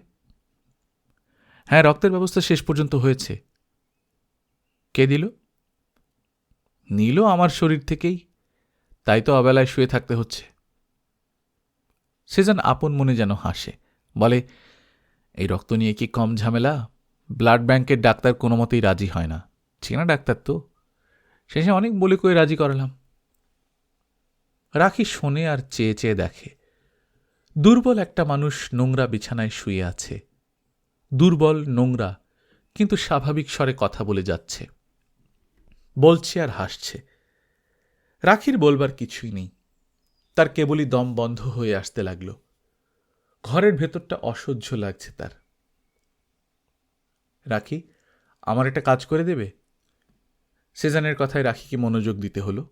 হ্যাঁ, রক্তের ব্যবস্থা শেষ পর্যন্ত হয়েছে। কে দিল? নিল আমার শরীর থেকেই, তাই তো অবেলায় শুয়ে থাকতে হচ্ছে। সেজান আপন মনে যেন হাসে, বলে, এই রক্ত নিয়ে কি কম ঝামেলা? ব্লাড ব্যাংকের ডাক্তার কোনো মতেই রাজি হয় না। চেনা ডাক্তার তো, শেষে অনেক বলে কয়ে রাজি করালাম। রাখি শোনে আর চেয়ে চেয়ে দেখে। দুর্বল একটা মানুষ নোংরা বিছানায় শুয়ে আছে। দুর্বল, নোংরা, কিন্তু স্বাভাবিক স্বরে কথা বলে যাচ্ছে, বলছে আর হাসছে। রাখির বলবার কিছুই নেই, তার কেবলই দম বন্ধ হয়ে আসতে লাগল। ঘরের ভেতরটা অসহ্য লাগছে তার। রাখি, আমার একটা কাজ করে দেবে? সেজানের কথায় রাখিকে মনোযোগ দিতে হলো।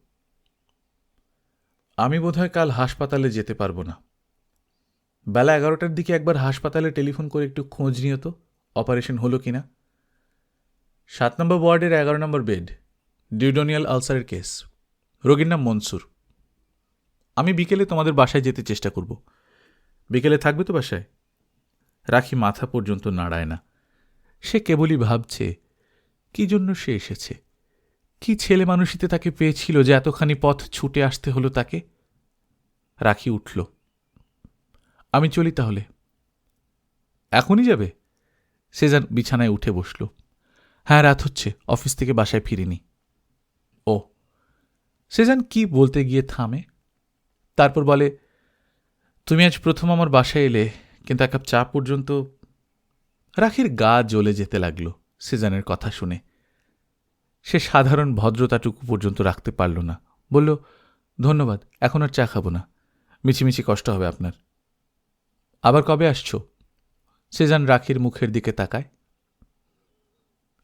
আমি বোধহয় কাল হাসপাতালে যেতে পারবো না। বেলা 11টার দিকে একবার হাসপাতালে টেলিফোন করে একটু খোঁজ নিও তো, অপারেশন হলো কিনা। 7 নম্বর ওয়ার্ডের 11 নম্বর বেড, ডিউডোনিয়াল আলসারের কেস, রোগীর নাম মনসুর। আমি বিকেলে তোমাদের বাসায় যেতে চেষ্টা করব। বিকেলে থাকবে তো বাসায়? রাখি মাথা পর্যন্ত নাড়ায় না। সে কেবলই ভাবছে কি জন্য সে এসেছে, কি ছেলে মানুষিতে তাকে পেয়েছিল যে এতখানি পথ ছুটে আসতে হলো তাকে। রাখি উঠল। আমি চলি তাহলে। এখনই যাবে? সেজান বিছানায় উঠে বসল। হ্যাঁ, রাত হচ্ছে, অফিস থেকে বাসায় ফিরিনি। ও। সেজান কি বলতে গিয়ে থামে, তারপর বলে, তুমি আজ প্রথম আমার বাসায় এলে, কিন্তু এক কাপ চা পর্যন্ত। রাখির গা জ্বলে যেতে লাগল সেজানের কথা শুনে। সে সাধারণ ভদ্রতাটুকু পর্যন্ত রাখতে পারল না। বলল, ধন্যবাদ, এখন আর চা খাবো না, মিছিমিছি কষ্ট হবে আপনার। আবার কবে আসছো? সেজান রাখির মুখের দিকে তাকায়।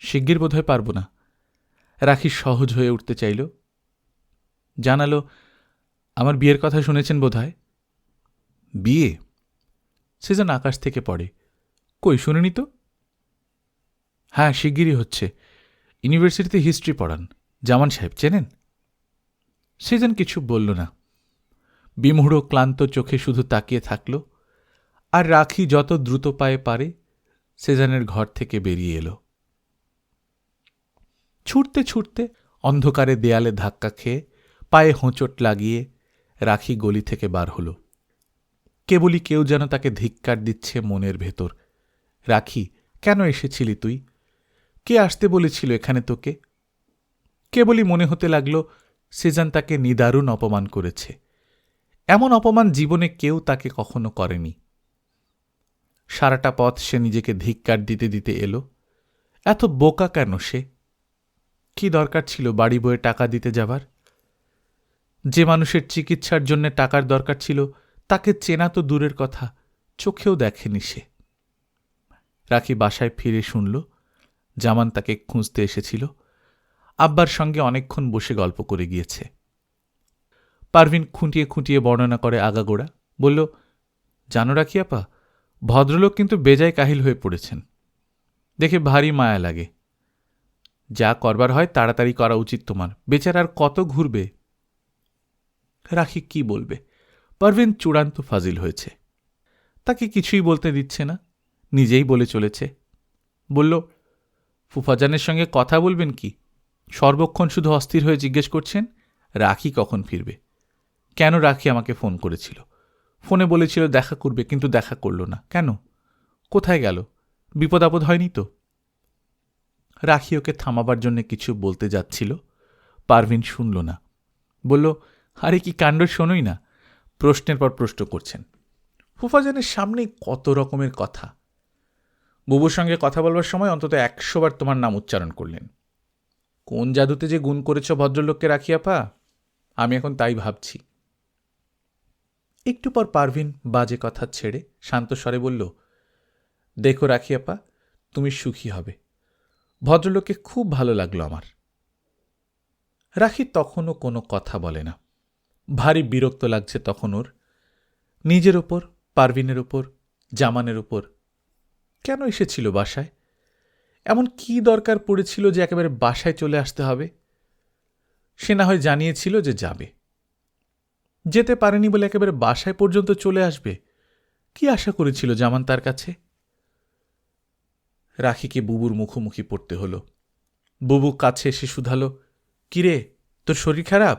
শিগগির বোধহয় পারব না। রাখি সহজ হয়ে উঠতে চাইল। জানালো, আমার বিয়ের কথা শুনেছেন বোধহয়। বিয়ে? সেজান আকাশ থেকে পড়ে। কই, শুনিনি তো। হ্যাঁ, শিগগিরই হচ্ছে। ইউনিভার্সিটিতে হিস্ট্রি পড়ান, জামান সাহেব চেনেন? সেজান কিছু বলল না। বিমূঢ় ক্লান্ত চোখে শুধু তাকিয়ে থাকল। আর রাখি যত দ্রুত পায়ে পারে সেজানের ঘর থেকে বেরিয়ে এলো। ছুটতে ছুটতে অন্ধকারে দেয়ালে ধাক্কা খেয়ে পায়ে হোঁচট লাগিয়ে রাখি গলি থেকে বার হল। কেবলই কেউ যেন তাকে ধিক্কার দিচ্ছে মনের ভেতর। রাখি, কেন এসেছিলি তুই? কে আসতে বলেছিল এখানে তোকে? কেবলই মনে হতে লাগল সেজান তাকে নিদারুণ অপমান করেছে। এমন অপমান জীবনে কেউ তাকে কখনো করেনি। সারাটা পথ সে নিজেকে ধিক্কার দিতে দিতে এলো। এত বোকা কেন সে? কি দরকার ছিল বাড়ি বয়ে টাকা দিতে যাবার? যে মানুষের চিকিৎসার জন্য টাকার দরকার ছিল তাকে চেনা তো দূরের কথা, চোখেও দেখেনি সে। রাখি বাসায় ফিরে শুনল জামান তাকে খুঁজতে এসেছিল। আব্বার সঙ্গে অনেকক্ষণ বসে গল্প করে গিয়েছে। পারভিন খুঁটিয়ে খুঁটিয়ে বর্ণনা করে আগাগোড়া। বলল, জানো রাখি আপা, ভদ্রলোক কিন্তু বেজায় কাহিল হয়ে পড়েছেন। দেখে ভারী মায়া লাগে। যা করবার হয় তাড়াতাড়ি করা উচিত তোমার, বেচার আর কত ঘুরবে? রাখি কি বলবে? পারভিন চূড়ান্ত ফাজিল হয়েছে। তাকে কিছুই বলতে দিচ্ছে না, নিজেই বলে চলেছে। বলল, ফুফাজানের সঙ্গে কথা বলবেন কি? সর্বক্ষণ শুধু অস্থির হয়ে জিজ্ঞেস করছেন রাখি কখন ফিরবে। কেন রাখি আমাকে ফোন করেছিল? ফোনে বলেছিল দেখা করবে, কিন্তু দেখা করল না কেন? কোথায় গেল? বিপদ আপদ হয়নি তো? রাখি ওকে থামাবার জন্য কিছু বলতে যাচ্ছিল, পারভিন শুনল না। বলল, আরে কি কাণ্ড, শোনোই না, প্রশ্নের পর প্রশ্ন করছেন। ফুফাজানের সামনেই কত রকমের কথা। বুবুর সঙ্গে কথা বলবার সময় অন্তত 100 বার তোমার নাম উচ্চারণ করলেন। কোন জাদুতে যে গুণ করেছ ভদ্রলোককে রাখি আপা, আমি এখন তাই ভাবছি। একটু পর পারভিন বাজে কথা ছেড়ে শান্ত স্বরে বলল, দেখো রাখি আপা, তুমি সুখী হবে। ভদ্রলোককে খুব ভালো লাগলো আমার। রাখি তখনও কোনো কথা বলে না। ভারী বিরক্ত লাগছে তখন ওর, নিজের ওপর, পারভিনের ওপর, জামানের ওপর। কেন এসেছিল বাসায়? এমন কি দরকার পড়েছিল যে একেবারে বাসায় চলে আসতে হবে? সে না হয় জানিয়েছিল যে যাবে, যেতে পারেনি বলে একেবারে বাসায় পর্যন্ত চলে আসবে। কি আশা করেছিল জামান তার কাছে? রাখিকে বুবুর মুখোমুখি পড়তে হলো। বুবু কাছে এসে শুধালো, কিরে, তোর শরীর খারাপ?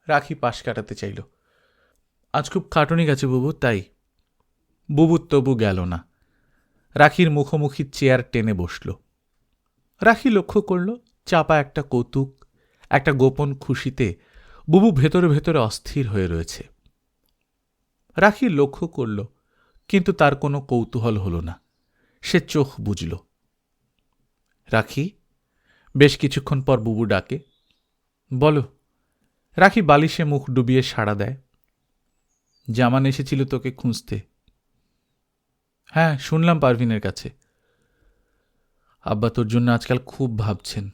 রাখি পাশ কাটাতে চাইল। আজ খুব খাটুনি গেছে বুবু, তাই। বুবু তবু গেল না। রাখির মুখোমুখি চেয়ার টেনে বসল। রাখি লক্ষ্য করল চাপা একটা কৌতুক, একটা গোপন খুশিতে বুবু ভেতরে ভেতরে অস্থির হয়ে রয়েছে। রাখি লক্ষ্য করল, কিন্তু তার কোনো কৌতূহল হল না। সে চোখ বুঝল। রাখি? বেশ কিছুক্ষণ পর বুবু ডাকে, বলো। রাখি বালিশে মুখ ডুবিয়ে সাড়া দেয়। জামান এসেছিল তোকে খুঁজতে। হ্যাঁ, শুনলাম পারভিনের কাছে। আব্বা তোর জন্য আজকাল খুব ভাবছেন।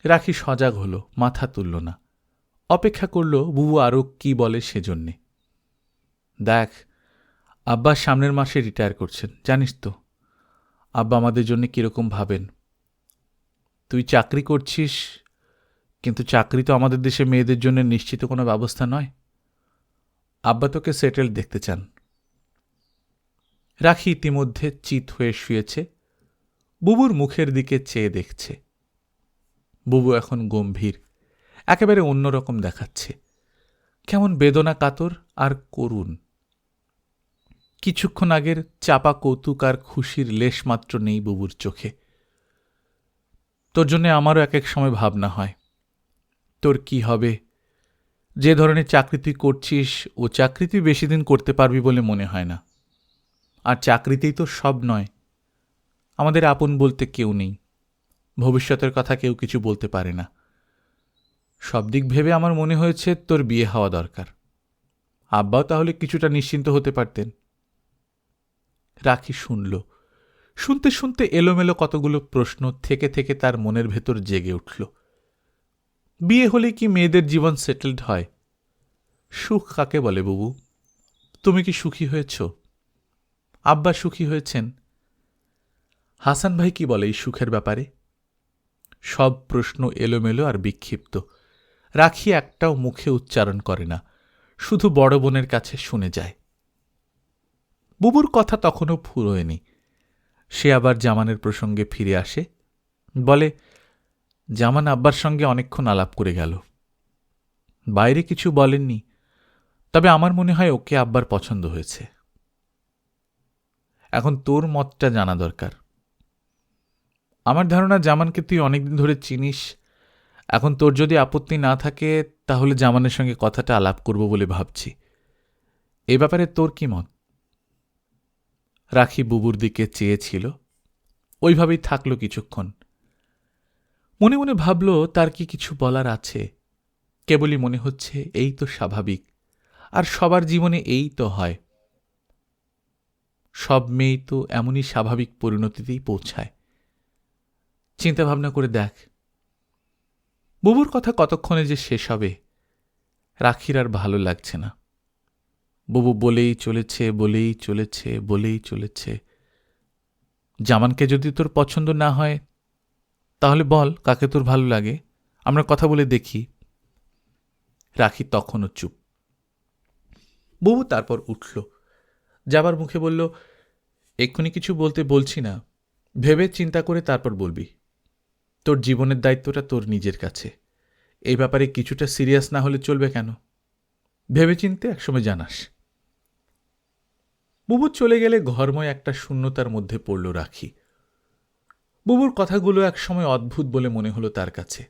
রাখি সজাগ হল, মাথা তুলল না, অপেক্ষা করল বুবু আরও কি বলে সেজন্যে। দেখ, আব্বা সামনের মাসে রিটায়ার করছেন, জানিস তো। আব্বা আমাদের জন্য কীরকম ভাবেন। তুই চাকরি করছিস, কিন্তু চাকরি তো আমাদের দেশে মেয়েদের জন্য নিশ্চিত কোনো ব্যবস্থা নয়। আব্বা তোকে সেটেল দেখতে চান। রাখি ইতিমধ্যে চিত হয়ে শুয়েছে, বুবুর মুখের দিকে চেয়ে দেখছে। বুবু এখন গম্ভীর, একেবারে অন্যরকম দেখাচ্ছে, কেমন বেদনা কাতর আর করুণ। কিছুক্ষণ আগের চাপা কৌতুক আর খুশির লেশমাত্র নেই বুবুর চোখে। তোর জন্যে আমারও এক এক সময় ভাবনা হয়, তোর কি হবে। যে ধরনের চাকরি তুই করছিস, ও চাকরি তুই বেশি দিন করতে পারবি বলে মনে হয় না। আর চাকরিতেই তো সব নয়। আমাদের আপন বলতে কেউ নেই, ভবিষ্যতের কথা কেউ কিছু বলতে পারে না। সব দিক ভেবে আমার মনে হয়েছে তোর বিয়ে হওয়া দরকার। আব্বাও তাহলে কিছুটা নিশ্চিন্ত হতে পারতেন। রাখি শুনল, শুনতে শুনতে এলোমেলো কতগুলো প্রশ্ন থেকে থেকে তার মনের ভেতর জেগে উঠল। বিয়ে হলে কি মেয়েদের জীবন সেটেলড হয়? সুখ কাকে বলে বুবু? তুমি কি সুখী হয়েছ? আব্বা সুখী হয়েছেন? হাসান ভাই কি বলে এই সুখের ব্যাপারে? সব প্রশ্ন এলোমেলো আর বিক্ষিপ্ত। রাখি একটাও মুখে উচ্চারণ করে না, শুধু বড় বোনের কাছে শুনে যায়। বুবুর কথা তখনও ফুরোয়নি। সে আবার জামানের প্রসঙ্গে ফিরে আসে, বলে, জামান আব্বার সঙ্গে অনেকক্ষণ আলাপ করে গেল। বাইরে কিছু বলেননি, তবে আমার মনে হয় ওকে আব্বার পছন্দ হয়েছে। এখন তোর মতটা জানা দরকার। আমার ধারণা জামানকে তুই অনেকদিন ধরে চিনিস। এখন তোর যদি আপত্তি না থাকে তাহলে জামানের সঙ্গে কথাটা আলাপ করব বলে ভাবছি। এ ব্যাপারে তোর কি মত? রাখি বুবুর দিকে চেয়েছিল, ওইভাবেই থাকল কিছুক্ষণ। মনে মনে ভাবল তার কি কিছু বলার আছে। কেবলই মনে হচ্ছে এই তো স্বাভাবিক, আর সবার জীবনে এই তো হয়। সব মেয়েই তো এমনই স্বাভাবিক পরিণতিতেই পৌঁছায়। চিন্তাভাবনা করে দেখ। বুবুর কথা কতক্ষণে যে শেষ হবে, রাখির আর ভালো লাগছে না। বুবু বলেই চলেছে, বলেই চলেছে, বলেই চলেছে। জামানকে যদি তোর পছন্দ না হয় তাহলে বল কাকে তোর ভালো লাগে, আমরা কথা বলে দেখি। রাখি তখনও চুপ। বুবু তারপর উঠল, যাবার মুখে বলল, এক্ষুনি কিছু বলতে বলছি না, ভেবে চিন্তা করে তারপর বলবি। তোর জীবনের দায়িত্বটা তোর নিজের কাছে। এই ব্যাপারে কিছুটা সিরিয়াস না হলে চলবে কেন? ভেবে চিনতে একসময় জানাস। বুবু চলে গেলে ঘরময় একটা শূন্যতার মধ্যে পড়ল রাখি। বুবুর কথাগুলো একসময় অদ্ভুত বলে মনে হলো তার কাছে।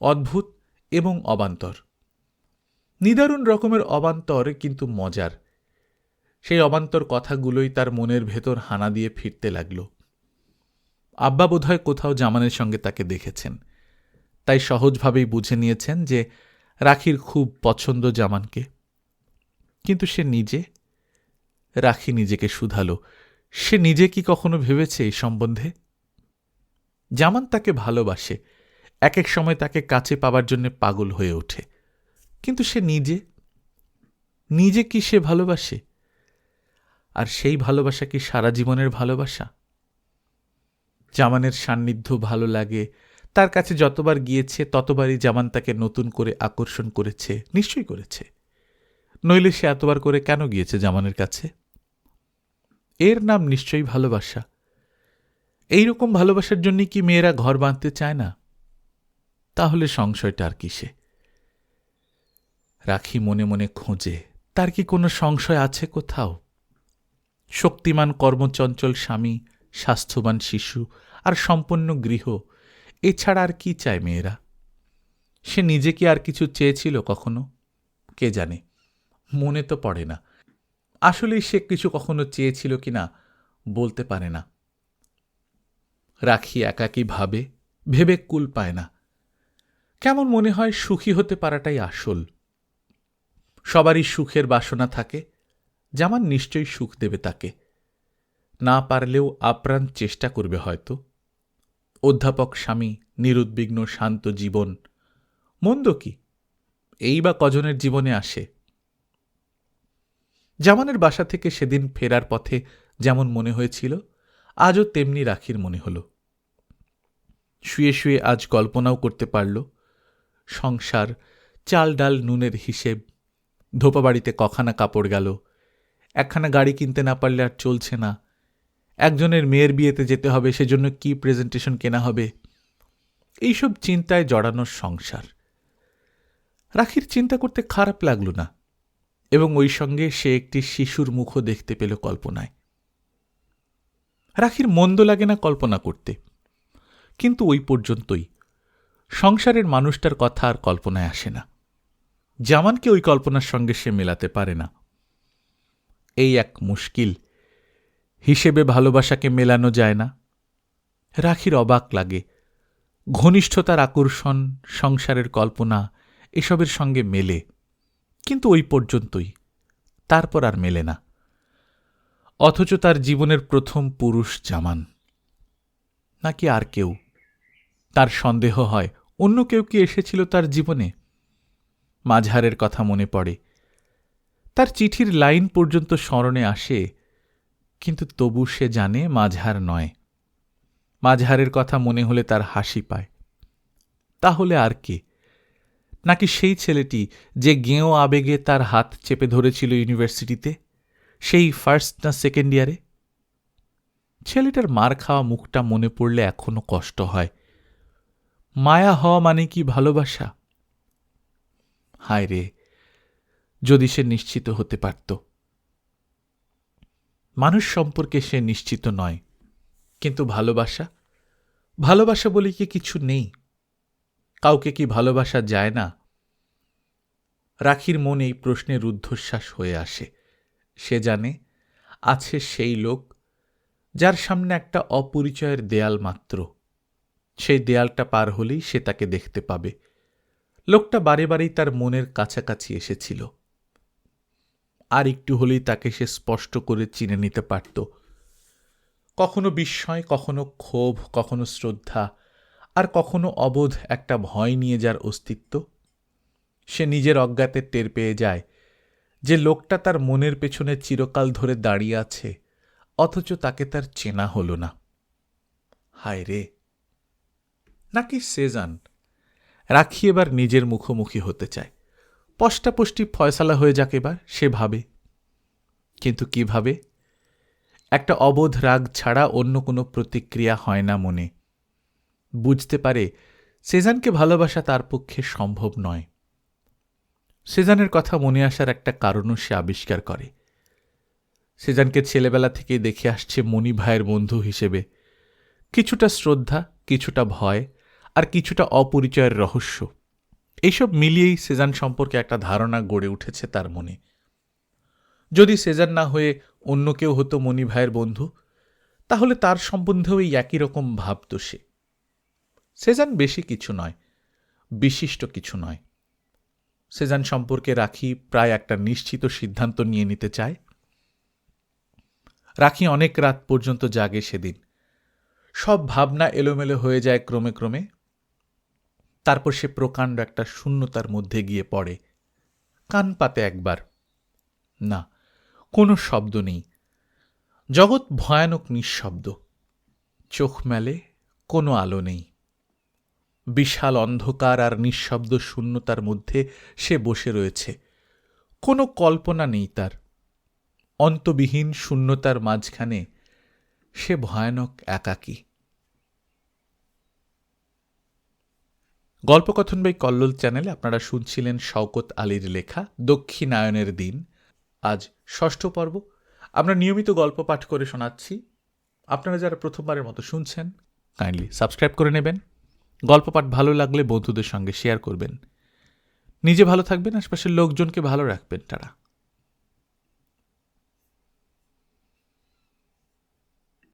অদ্ভুত এবং অবান্তর, নিদারুণ রকমের অবান্তর, কিন্তু মজার। সেই অবান্তর কথাগুলোই তার মনের ভেতর হানা দিয়ে ফিরতে লাগল। আব্বা বোধহয় কোথাও জামানের সঙ্গে তাকে দেখেছেন, তাই সহজভাবেই বুঝে নিয়েছেন যে রাখির খুব পছন্দ জামানকে। কিন্তু সে নিজে? রাখি নিজেকে শুধালো, সে নিজে কি কখনো ভেবেছে এই সম্বন্ধে? জামান তাকে ভালোবাসে, এক এক সময় তাকে কাছে পাবার জন্য পাগল হয়ে ওঠে, কিন্তু সে নিজে নিজে কি সে ভালোবাসে? আর সেই ভালোবাসা কি সারা জীবনের ভালোবাসা? জামানের সান্নিধ্য ভালো লাগে, তার কাছে যতবার গিয়েছে ততবারই জামান তাকে নতুন করে আকর্ষণ করেছে, নিশ্চয়ই করেছে। নইলে সে এতবার করে কেন গিয়েছে জামানের কাছে? এর নাম নিশ্চয়ই ভালোবাসা। এইরকম ভালোবাসার জন্য কি মেয়েরা ঘর বাঁধতে চায় না? তাহলে সংশয়টা আর কিসে? রাখি মনে মনে খোঁজে, তার কি কোনো সংশয় আছে কোথাও? শক্তিমান কর্মচঞ্চল স্বামী, স্বাস্থ্যবান শিশু আর সম্পন্ন গৃহ, এছাড়া আর কি চায় মেয়েরা? সে নিজে কি আর কিছু চেয়েছিল কখনো? কে জানে, মনে তো পড়ে না। আসলেই সে কিছু কখনো চেয়েছিল কিনা বলতে পারে না। রাখি একাকী ভাবে, ভেবে কুল পায় না। কেমন মনে হয় সুখী হতে পারাটাই আসল। সবারই সুখের বাসনা থাকে, জামান নিশ্চয়ই সুখ দেবে তাকে। না পারলেও আপ্রাণ চেষ্টা করবে হয়তো। অধ্যাপক স্বামী, নিরুদ্বিগ্ন শান্ত জীবন, মন্দ কি? এই বা কজনের জীবনে আসে? জামানের বাসা থেকে সেদিন ফেরার পথে যেমন মনে হয়েছিল, আজও তেমনি রাখির মনে হল। শুয়ে শুয়ে আজ কল্পনাও করতে পারল, সংসার, চাল ডাল নুনের হিসেব, ধোপা বাড়িতে কখানা কাপড় গেল, একখানা গাড়ি কিনতে না পারলে আর চলছে না, একজনের মেয়ের বিয়েতে যেতে হবে, সেজন্য কি প্রেজেন্টেশন কেনা হবে, এইসব চিন্তায় জড়ানোর সংসার। রাখির চিন্তা করতে খারাপ লাগল না, এবং ওই সঙ্গে সে একটি শিশুর মুখও দেখতে পেল কল্পনায়। রাখির মন্দ লাগে না কল্পনা করতে, কিন্তু ওই পর্যন্তই। সংসারের মানুষটার কথা আর কল্পনায় আসে না। জামানকে ওই কল্পনার সঙ্গে সে মেলাতে পারে না। এই এক মুশকিল, হিসেবে ভালোবাসাকে মেলানো যায় না। রাখির অবাক লাগে, ঘনিষ্ঠতার আকর্ষণ, সংসারের কল্পনা এসবের সঙ্গে মেলে, কিন্তু ওই পর্যন্তই, তারপর আর মেলে না। অথচ তার জীবনের প্রথম পুরুষ জামান, নাকি আর কেউ? তার সন্দেহ হয় অন্য কেউ কি এসেছিল তার জীবনে। মাঝহারের কথা মনে পড়ে, তার চিঠির লাইন পর্যন্ত স্মরণে আসে, কিন্তু তবু সে জানে মাঝহার নয়। মাঝহারের কথা মনে হলে তার হাসি পায়। তাহলে আর কে? নাকি সেই ছেলেটি যে গেঁয়ো আবেগে তার হাত চেপে ধরেছিল ইউনিভার্সিটিতে, সেই ফার্স্ট না সেকেন্ড ইয়ারে? ছেলেটার মার খাওয়া মুখটা মনে পড়লে এখনো কষ্ট হয়। মায়া হওয়া মানে কি ভালোবাসা? হায় রে, যদি সে নিশ্চিত হতে পারত। মানুষ সম্পর্কে সে নিশ্চিত নয়, কিন্তু ভালোবাসা, ভালোবাসা বলে কি কিছু নেই? কাউকে কি ভালোবাসা যায় না? রাখির মনে এই প্রশ্নের রুদ্ধশ্বাস হয়ে আসে। সে জানে আছে সেই লোক, যার সামনে একটা অপরিচয়ের দেয়াল মাত্র। সেই দেয়ালটা পার হলেই সে তাকে দেখতে পাবে। লোকটা বারে বারেই তার মনের কাছাকাছি এসেছিল। আর একটু হলেই তাকে সে স্পষ্ট করে চিনে নিতে পারত। কখনো বিস্ময়, কখনো ক্ষোভ, কখনো শ্রদ্ধা, আর কখনো অবোধ একটা ভয় নিয়ে যার অস্তিত্ব। সে নিজের অজ্ঞাতে টের পেয়ে যায় যে লোকটা তার মনের পেছনে চিরকাল ধরে দাঁড়িয়ে আছে, অথচ তাকে তার চেনা হল না। হায় রে! নাকি সেজান? রাখি এবার নিজের মুখোমুখি হতে চায়। পষ্টাপষ্টি ফয়সালা হয়ে যাক এবার, সে ভাবে। কিন্তু কি ভাবে? একটা অবোধ রাগ ছাড়া অন্য কোনো প্রতিক্রিয়া হয় না মনে। বুঝতে পারে সেজানকে ভালোবাসা তার পক্ষে সম্ভব নয়। সেজানের কথা মনে আসার একটা কারণও সে আবিষ্কার করে। সেজানকে ছেলেবেলা থেকে দেখে আসছে মণি ভাইয়ের বন্ধু হিসেবে। কিছুটা শ্রদ্ধা, কিছুটা ভয়, আর কিছুটা অপরিচয়ের রহস্য, এইসব মিলিয়েই সেজান সম্পর্কে একটা ধারণা গড়ে উঠেছে তার মনে। যদি সেজান না হয়ে অন্য কেউ হতো মণি ভাইয়ের বন্ধু, তাহলে তার সম্বন্ধেও এই একই রকম ভাবত সে। সেজান বেশি কিছু নয়, বিশিষ্ট কিছু নয়। সেজান সম্পর্কে রাখি প্রায় একটা নিশ্চিত সিদ্ধান্ত নিয়ে নিতে চায়। রাখি অনেক রাত পর্যন্ত জাগে সেদিন। সব ভাবনা এলোমেলো হয়ে যায় ক্রমে ক্রমে। তারপর সে প্রকাণ্ড একটা শূন্যতার মধ্যে গিয়ে পড়ে। কান পাতে একবার, না, কোনো শব্দ নেই। জগৎ ভয়ানক নিঃশব্দ। চোখ মেলে, কোনো আলো নেই। বিশাল অন্ধকার আর নিঃশব্দ শূন্যতার মধ্যে সে বসে রয়েছে। কোনো কল্পনা নেই তার। অন্তবিহীন শূন্যতার মাঝখানে সে ভয়ানক একাকী। গল্পকথন বাই কল্লোল চ্যানেলে আপনারা শুনছিলেন শওকত আলীর লেখা দক্ষিণায়নের দিন। আজ ৬ষ্ঠ পর্ব। আমরা নিয়মিত গল্প পাঠ করে শোনাচ্ছি। আপনারা যারা প্রথমবারের মতো শুনছেন, কাইন্ডলি সাবস্ক্রাইব করে নেবেন। গল্প পাঠ ভালো লাগলে বন্ধুদের সঙ্গে শেয়ার করবেন। নিজে ভালো থাকবেন, আশপাশের লোকজনকে ভালো রাখবেন। টাটা।